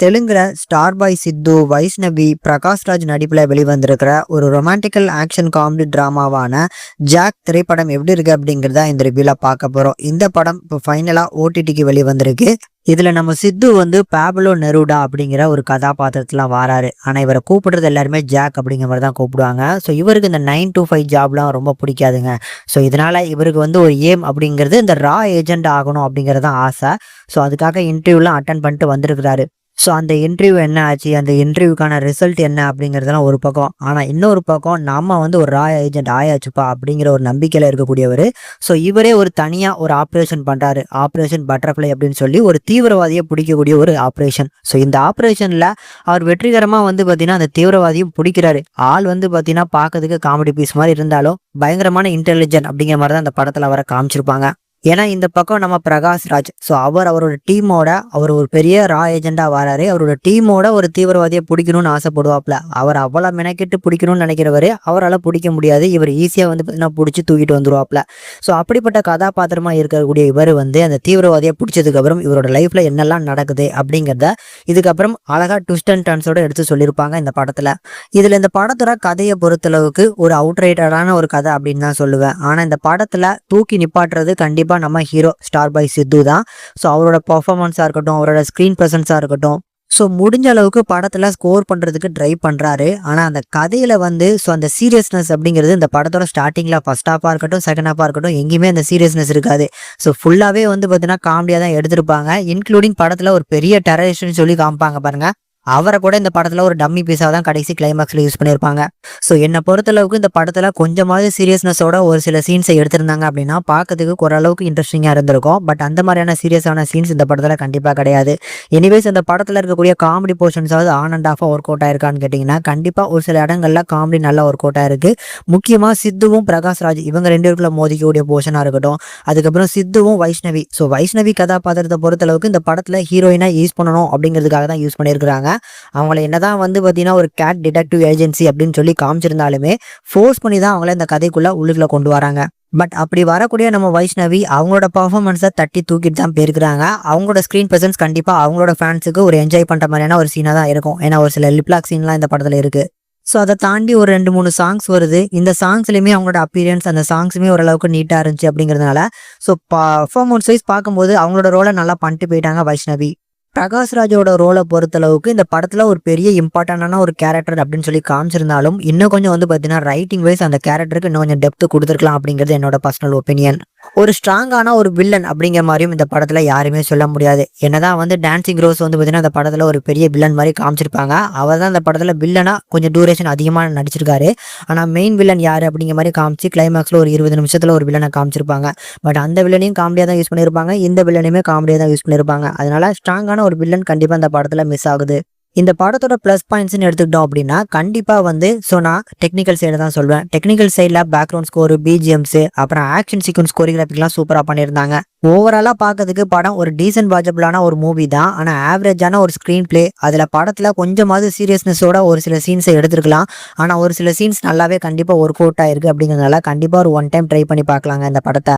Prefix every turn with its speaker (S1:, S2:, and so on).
S1: தெலுங்குல ஸ்டார் பாய் சித்து, வைஷ்ணவி, பிரகாஷ்ராஜ் நடிப்புல வெளிவந்திருக்கிற ஒரு ரொமான்டிக்கல் ஆக்ஷன் காமெடி டிராமாவான ஜாக் திரைப்படம் எப்படி இருக்கு அப்படிங்கிறத இந்த ரிவ்யூல பார்க்க போறோம். இந்த படம் இப்போ ஃபைனலா ஓடிடிக்கு வெளிவந்திருக்கு. இதுல நம்ம சித்து வந்து பாப்லோ நெருடா அப்படிங்கிற ஒரு கதாபாத்திரத்துல வாராரு. ஆனா இவரை கூப்பிடுறது எல்லாருமே ஜாக் அப்படிங்கிற மாதிரி தான் கூப்பிடுவாங்க. ஸோ இவருக்கு இந்த 9 to 5 ஜாப்லாம் ரொம்ப பிடிக்காதுங்க. ஸோ இதனால இவருக்கு வந்து ஒரு ஏம் அப்படிங்கிறது இந்த ரா ஏஜென்ட் ஆகணும் அப்படிங்கிறது தான் ஆசை. ஸோ அதுக்காக இன்டர்வியூலாம் அட்டன் பண்ணிட்டு வந்திருக்கிறாரு. ஸோ அந்த இன்டர்வியூ என்ன ஆச்சு, அந்த இன்டர்வியூக்கான ரிசல்ட் என்ன அப்படிங்கிறதுலாம் ஒரு பக்கம். ஆனால் இன்னொரு பக்கம் நம்ம வந்து ஒரு ரா ஏஜென்ட் ஆயாச்சுப்பா அப்படிங்கிற ஒரு நம்பிக்கையில் இருக்கக்கூடியவர். ஸோ இவரே ஒரு தனியாக ஒரு ஆப்ரேஷன் பண்ணுறாரு. ஆப்ரேஷன் பட்டர்ஃப்ளை அப்படின்னு சொல்லி ஒரு தீவிரவாதியை பிடிக்கக்கூடிய ஒரு ஆப்ரேஷன். ஸோ இந்த ஆப்ரேஷனில் அவர் வெற்றிகரமாக வந்து பார்த்தீங்கன்னா அந்த தீவிரவாதியும் பிடிக்கிறாரு. ஆள் வந்து பார்த்தீங்கன்னா பார்க்கறதுக்கு காமெடி பீஸ் மாதிரி இருந்தாலும் பயங்கரமான இன்டெலிஜென்ட் அப்படிங்கிற மாதிரி தான் அந்த படத்தில் அவரை காமிச்சிருப்பாங்க. ஏன்னா இந்த பக்கம் நம்ம பிரகாஷ்ராஜ், ஸோ அவரோட டீமோட அவர் ஒரு பெரிய ரா ஏஜெண்டா வராரு. அவரோட டீமோட ஒரு தீவிரவாதியை பிடிக்கணும்னு ஆசைப்படுவாப்ல. அவர் அவ்வளோ மெனக்கெட்டு பிடிக்கணும்னு நினைக்கிறவரு அவரால் பிடிக்க முடியாது. இவர் ஈஸியாக வந்து பார்த்தீங்கன்னா பிடிச்சி தூக்கிட்டு வந்துருவாப்ல. ஸோ அப்படிப்பட்ட கதாபாத்திரமா இருக்கக்கூடிய இவர் வந்து அந்த தீவிரவாதியை பிடிச்சதுக்கு அப்புறம் இவரோட லைஃப்ல என்னெல்லாம் நடக்குது அப்படிங்கிறத இதுக்கப்புறம் அழகா ட்விஸ்ட் அண்ட் டர்ன்ஸோட எடுத்து சொல்லியிருப்பாங்க இந்த படத்துல. இதுல இந்த படத்தோட கதையை பொறுத்தளவுக்கு ஒரு அவுட்ரைட்டடான ஒரு கதை அப்படின்னு தான் சொல்லுவேன். ஆனா இந்த படத்துல தூக்கி நிப்பாட்டுறது கண்டிப்பா நம்ம ஹீரோ ஸ்டார் பாய் சித்து தான். ஸோ அவரோட பர்ஃபார்மன்ஸா இருக்கட்டும், அவரோட ஸ்கிரீன் பிரசன்ஸா இருக்கட்டும், ஸோ முடிஞ்ச அளவுக்கு படத்துல ஸ்கோர் பண்றதுக்கு ட்ரை பண்றாரு. ஆனா அந்த கதையில வந்து ஸோ அந்த சீரியஸ்னஸ் அப்படிங்கிறது இந்த படத்தோட ஸ்டார்டிங்ல ஃபர்ஸ்ட் ஹாஃபா இருக்கட்டும், செகண்ட் ஹாஃபா இருக்கட்டும், எங்கேயுமே அந்த சீரியஸ்னஸ் இருக்காது. ஸோ ஃபுல்லாவே வந்து பார்த்தீங்கன்னா காமெடியா தான் எடுத்திருப்பாங்க. இன்க்ளூடிங் படத்துல ஒரு பெரிய டெரரிஸ்ட்னு சொல்லி காமிப்பாங்க பாருங்க. அவரை கூட இந்த படத்துல ஒரு டம்மி பீஸாக தான் கடைசி கிளைமாக்ஸ்ல யூஸ் பண்ணியிருப்பாங்க. ஸோ என்னை பொறுத்தளவுக்கு இந்த படத்துல கொஞ்சமாவது சீரியஸ்னஸோட ஒரு சில சீன்ஸை எடுத்திருந்தாங்க அப்படின்னா பார்க்கறதுக்கு ஓரளவுக்கு இன்ட்ரெஸ்டிங்காக இருந்திருக்கும். பட் அந்த மாதிரியான சீரியஸான சீன்ஸ் இந்த படத்துல கண்டிப்பாக கிடையாது. எனிவேஸ் அந்த படத்துல இருக்கக்கூடிய காமெடி போர்ஷன்ஸாவது ஆன் அண்ட் ஆஃபாக ஒர்க் அவுட் ஆயிருக்கான்னு கேட்டிங்கன்னா கண்டிப்பாக ஒரு சில இடங்கள்ல காமெடி நல்லா ஒர்க் அவுட் ஆயிருக்கு. முக்கியமாக சித்துவும் பிரகாஷ்ராஜ் இவங்க ரெண்டு பேருக்குள்ள மோதிக்கக்கூடிய போர்ஷனாக இருக்கட்டும், அதுக்கப்புறம் சித்துவும் வைஷ்ணவி. ஸோ வைஷ்ணவி கதாபாத்திரத்தை பொறுத்தளவுக்கு இந்த படத்துல ஹீரோயினா யூஸ் பண்ணணும் அப்படிங்கிறதுக்காக தான் யூஸ் பண்ணியிருக்காங்க. அவங்கள என்னதான் வந்து பார்த்தீங்கன்னா ஒரு கேட் டிடெக்டிவ் ஏஜென்சி அப்படின்னு சொல்லி காமிச்சிருந்தாலுமே ஃபோர்ஸ் பண்ணி தான் அவங்கள இந்த கதைக்குள்ள உள்ளுக்குள்ள கொண்டு வராங்க. பட் அப்படி வரக்கூடிய நம்ம வைஷ்ணவி அவங்களோட பர்ஃபார்மன்ஸை தட்டி தூக்கிட்டு தான் போயிருக்கிறாங்க. அவங்களோட ஸ்க்ரீன் பிரசன்ஸ் கண்டிப்பாக அவங்களோட ஃபேன்ஸுக்கு ஒரு என்ஜாய் பண்ணுற மாதிரியான ஒரு சீனாக தான் இருக்கும். ஏன்னா ஒரு சில லிப்லாக் சீன்லாம் இந்த படத்தில் இருக்கு. ஸோ அதை தாண்டி ஒரு 2-3 சாங்ஸ் வருது. இந்த சாங்ஸ்லையுமே அவங்களோட அப்பீரியன்ஸ் அந்த சாங்ஸுமே ஓரளவுக்கு நீட்டாக இருந்துச்சு அப்படிங்கிறதுனால ஸோ பர்ஃபார்மன்ஸ் வைஸ் பார்க்கும்போது அவங்களோட ரோலை நல்லா பண்ணிட்டு போயிட்டாங்க வைஷ்ணவி. பிரகாஷ்ராஜோட ரோலை பொறுத்தளவுக்கு இந்த படத்துல ஒரு பெரிய இம்பார்ட்டன்டான ஒரு கேரக்டர் அப்படின்னு சொல்லி காமிச்சிருந்தாலும் இன்னும் கொஞ்சம் வந்து பார்த்தீங்கன்னா ரைட்டிங் வைஸ் அந்த கேரக்டருக்கு இன்னும் கொஞ்சம் டெப்த் கொடுத்துருக்கலாம் அப்படிங்கிறது என்னோட பர்சனல் ஒப்பீனியன். ஒரு ஸ்ட்ராங்கான ஒரு வில்லன் அப்படிங்கிற மாதிரியும் இந்த படத்துல யாருமே சொல்ல முடியாது. என்னதான் வந்து டான்சிங் ரோஸ் வந்து பார்த்தீங்கன்னா அந்த படத்துல ஒரு பெரிய வில்லன் மாதிரி காமிச்சிருப்பாங்க. அவர் தான் இந்த படத்துல வில்லனா கொஞ்சம் டூரேஷன் அதிகமாக நடிச்சிருக்காரு. ஆனால் மெயின் வில்லன் யார் அப்படிங்கிற மாதிரி காமிச்சு கிளைமேக்ஸ்ல ஒரு 20 நிமிஷத்துல ஒரு வில்லனை காமிச்சிருப்பாங்க. பட் அந்த வில்லனையும் காமெடியாக தான் யூஸ் பண்ணியிருப்பாங்க, இந்த வில்லனையுமே காமெடியாக தான் யூஸ் பண்ணியிருப்பாங்க. அதனால ஸ்ட்ராங்கான ஒரு வில்லன் கண்டிப்பாக இந்த படத்துல மிஸ் ஆகுது. இந்த படத்தோட ப்ளஸ் பாயிண்ட்ஸ்ன்னு எடுத்துக்கிட்டோம் அப்படின்னா கண்டிப்பாக வந்து ஸோ நான் டெக்னிக்கல் சைடு தான் சொல்வேன். டெக்னிக்கல் சைடில் பேக்ரவுண்ட் ஸ்கோர், பிஜிஎம்ஸ், அப்புறம் ஆக்ஷன் சீக்வன்ஸ், கோரியோகிராஃபிக்லாம் சூப்பராக பண்ணியிருந்தாங்க. ஓவராலாக பார்க்கறதுக்கு படம் ஒரு டீசென்ட் வாட்சபிளான ஒரு மூவி தான். ஆனால் ஆவரேஜான ஒரு ஸ்க்ரீன் பிளே. அதில் படத்தில் கொஞ்சமாவது சீரியஸ்னஸோட ஒரு சில சீன்ஸை எடுத்துருக்கலாம். ஆனால் ஒரு சில சீன்ஸ் நல்லாவே கண்டிப்பாக ஒர்க் அவுட் ஆயிருக்கு அப்படிங்கிறதுனால கண்டிப்பாக ஒரு ஒன் டைம் ட்ரை பண்ணி பார்க்கலாங்க இந்த படத்தை.